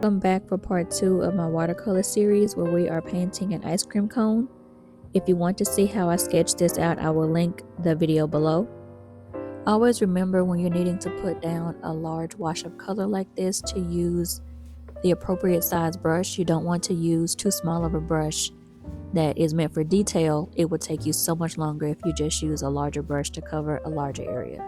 Welcome back for part 2 of my watercolor series where we are painting an ice cream cone. If you want to see how I sketched this out, I will link the video below. Always remember when you're needing to put down a large wash of color like this to use the appropriate size brush. You don't want to use too small of a brush that is meant for detail. It would take you so much longer if you just use a larger brush to cover a larger area.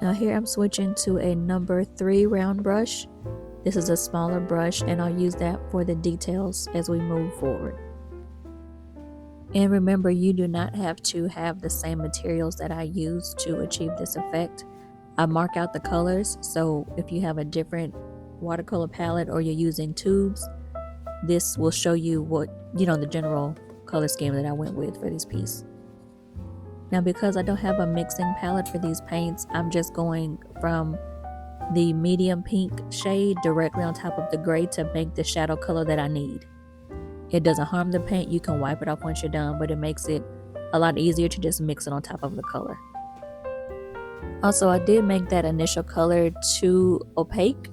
Now here I'm switching to a number 3 round brush. This is a smaller brush and I'll use that for the details as we move forward. And remember, you do not have to have the same materials that I use to achieve this effect. I mark out the colors, so if you have a different watercolor palette or you're using tubes, this will show you what, the general color scheme that I went with for this piece. Now because I don't have a mixing palette for these paints, I'm just going from the medium pink shade directly on top of the gray to make the shadow color that I need. It doesn't harm the paint, you can wipe it off once you're done, but it makes it a lot easier to just mix it on top of the color. Also, I did make that initial color too opaque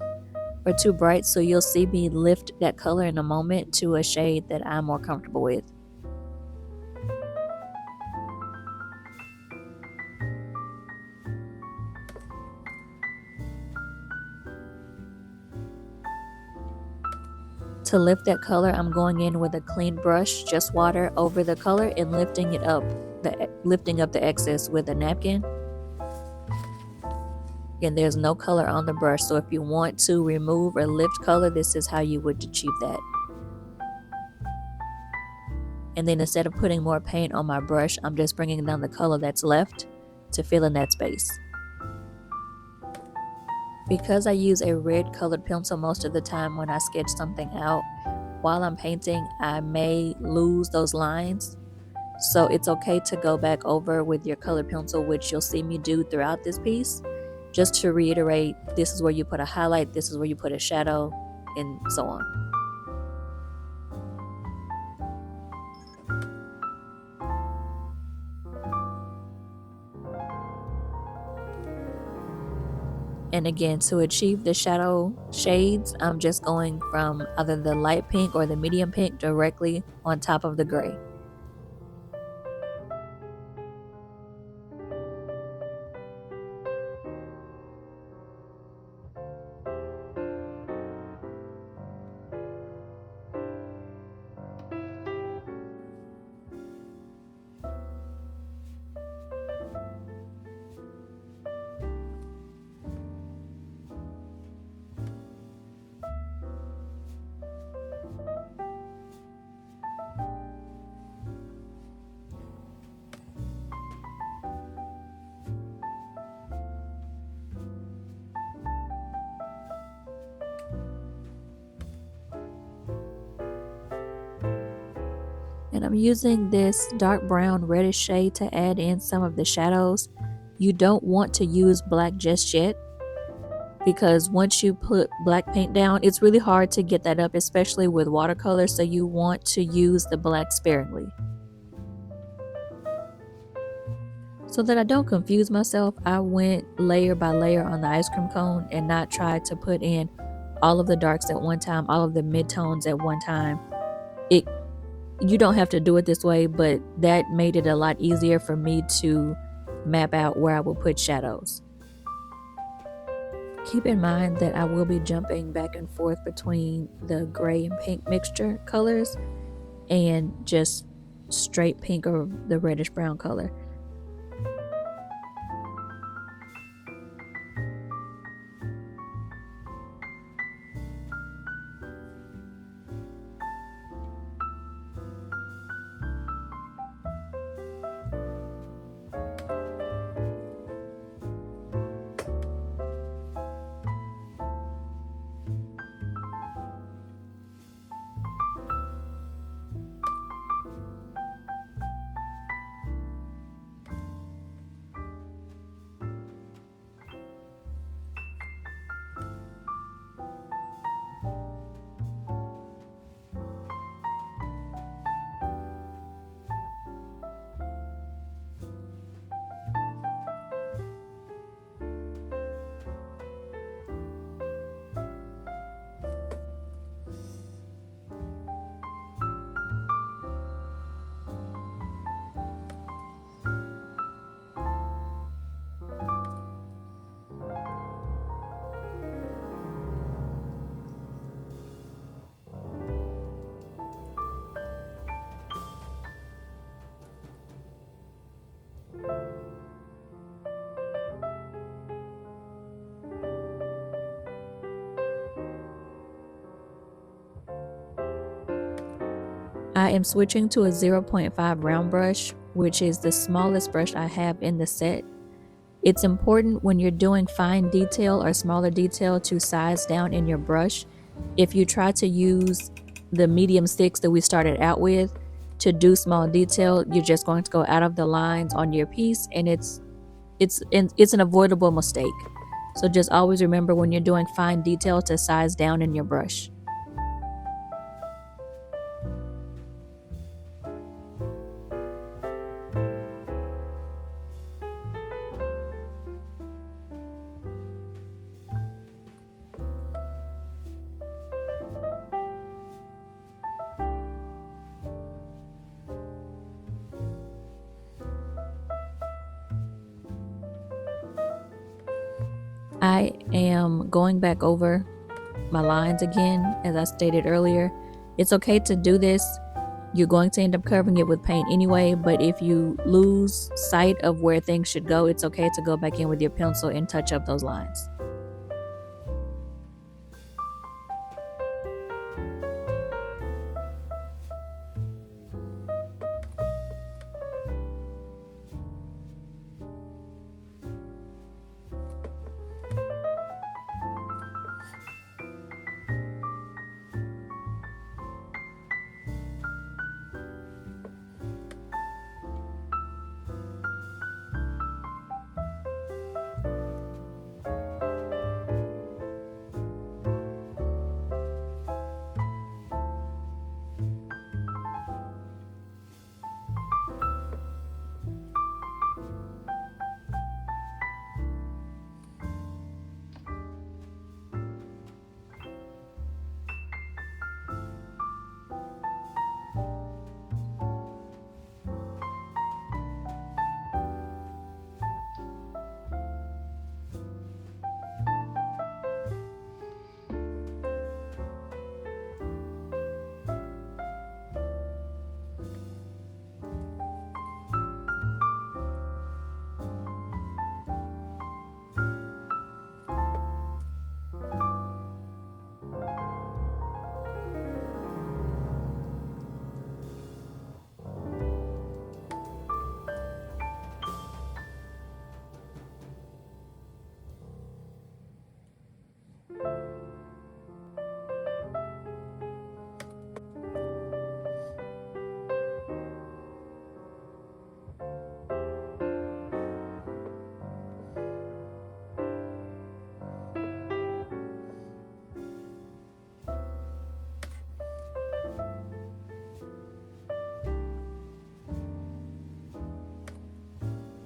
or too bright, so you'll see me lift that color in a moment to a shade that I'm more comfortable with. To lift that color, I'm going in with a clean brush, just water over the color and lifting up the excess with a napkin. And there's no color on the brush, so if you want to remove or lift color, this is how you would achieve that. And then instead of putting more paint on my brush, I'm just bringing down the color that's left to fill in that space. Because I use a red colored pencil most of the time when I sketch something out, while I'm painting, I may lose those lines. So it's okay to go back over with your colored pencil, which you'll see me do throughout this piece, just to reiterate, this is where you put a highlight, this is where you put a shadow, and so on. And again, to achieve the shadow shades, I'm just going from either the light pink or the medium pink directly on top of the gray. And I'm using this dark brown reddish shade to add in some of the shadows. You don't want to use black just yet, because once you put black paint down, it's really hard to get that up, especially with watercolor, so you want to use the black sparingly. So that I don't confuse myself, I went layer by layer on the ice cream cone and not tried to put in all of the darks at one time, all of the midtones at one time. You don't have to do it this way, but that made it a lot easier for me to map out where I will put shadows. Keep in mind that I will be jumping back and forth between the gray and pink mixture colors and just straight pink or the reddish brown color. I am switching to a 0.5 round brush, which is the smallest brush I have in the set. It's important when you're doing fine detail or smaller detail to size down in your brush. If you try to use the medium sticks that we started out with to do small detail, you're just going to go out of the lines on your piece, and it's an avoidable mistake. So just always remember when you're doing fine detail to size down in your brush. I am going back over my lines again, as I stated earlier. It's okay to do this. You're going to end up covering it with paint anyway, but if you lose sight of where things should go, it's okay to go back in with your pencil and touch up those lines.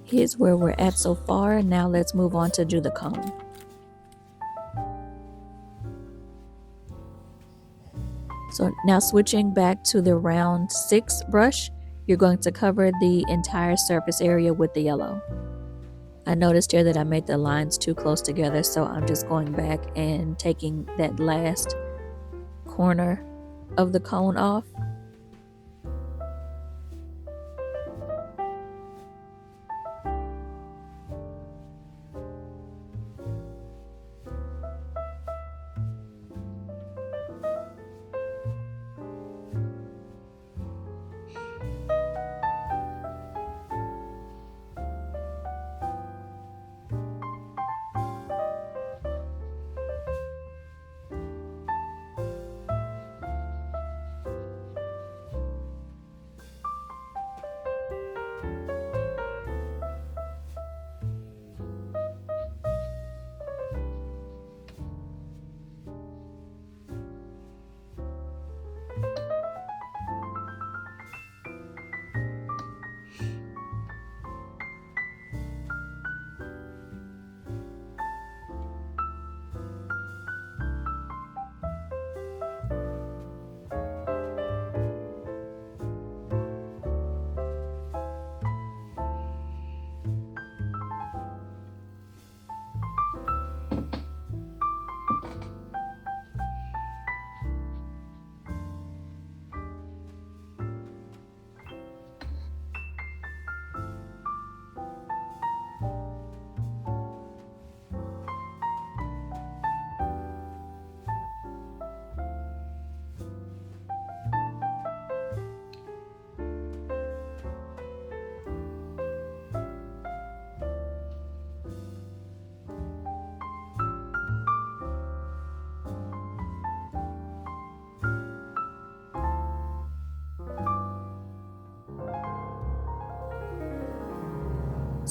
Here's where we're at so far. Now let's move on to do the cone. So now switching back to the round 6 brush, you're going to cover the entire surface area with the yellow. I noticed here that I made the lines too close together, so I'm just going back and taking that last corner of the cone off.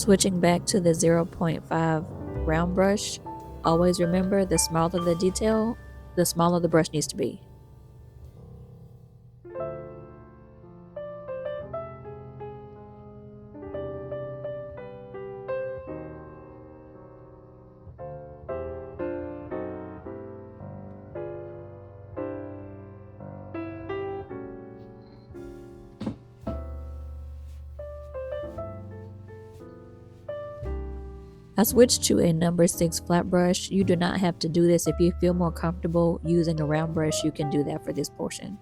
Switching back to the 0.5 round brush, always remember the smaller the detail, the smaller the brush needs to be. I switched to a number 6 flat brush. You do not have to do this. If you feel more comfortable using a round brush, you can do that for this portion.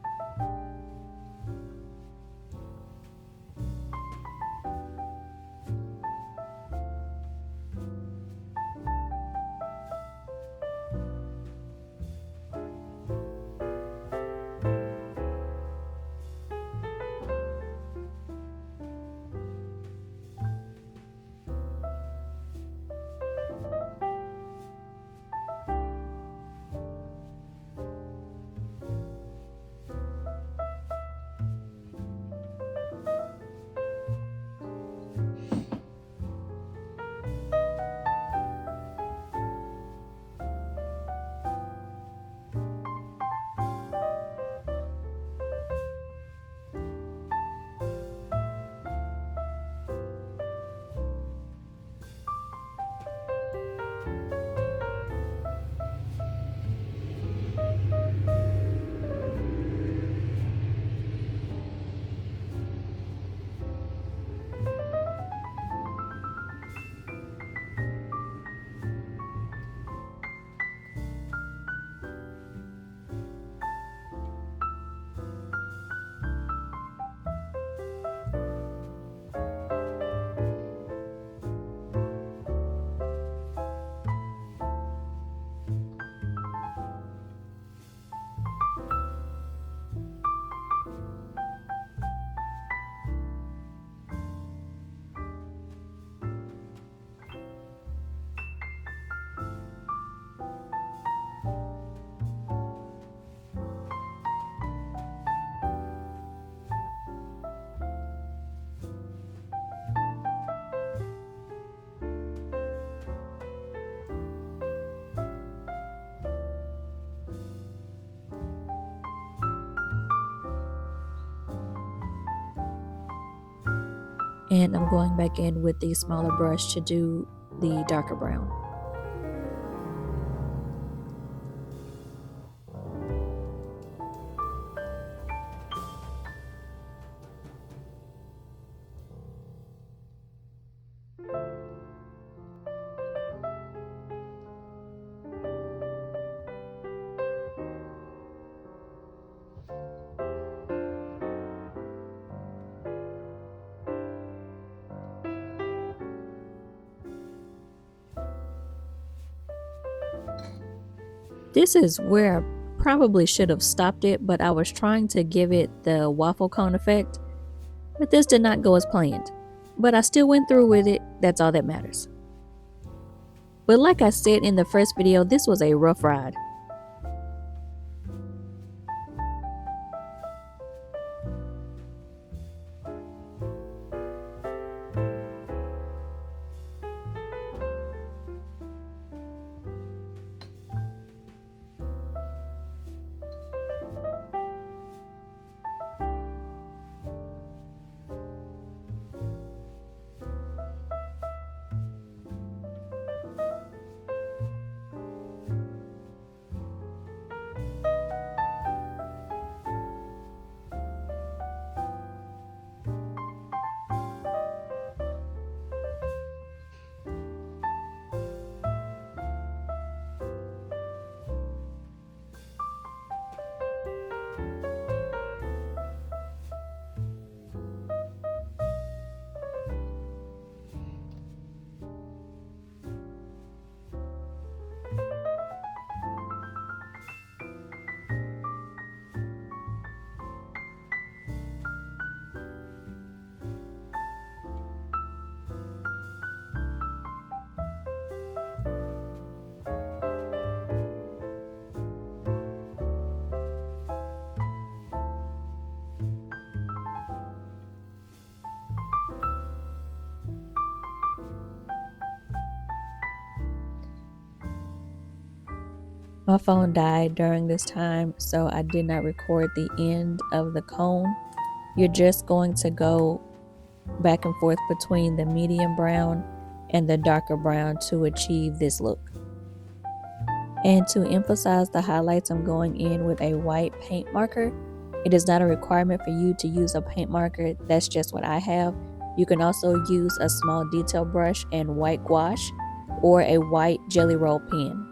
And I'm going back in with the smaller brush to do the darker brown. This is where I probably should have stopped it, but I was trying to give it the waffle cone effect, but this did not go as planned. But I still went through with it, that's all that matters. But like I said in the first video, this was a rough ride. My phone died during this time, so I did not record the end of the cone. You're just going to go back and forth between the medium brown and the darker brown to achieve this look. And to emphasize the highlights, I'm going in with a white paint marker. It is not a requirement for you to use a paint marker. That's just what I have. You can also use a small detail brush and white gouache or a white jelly roll pen.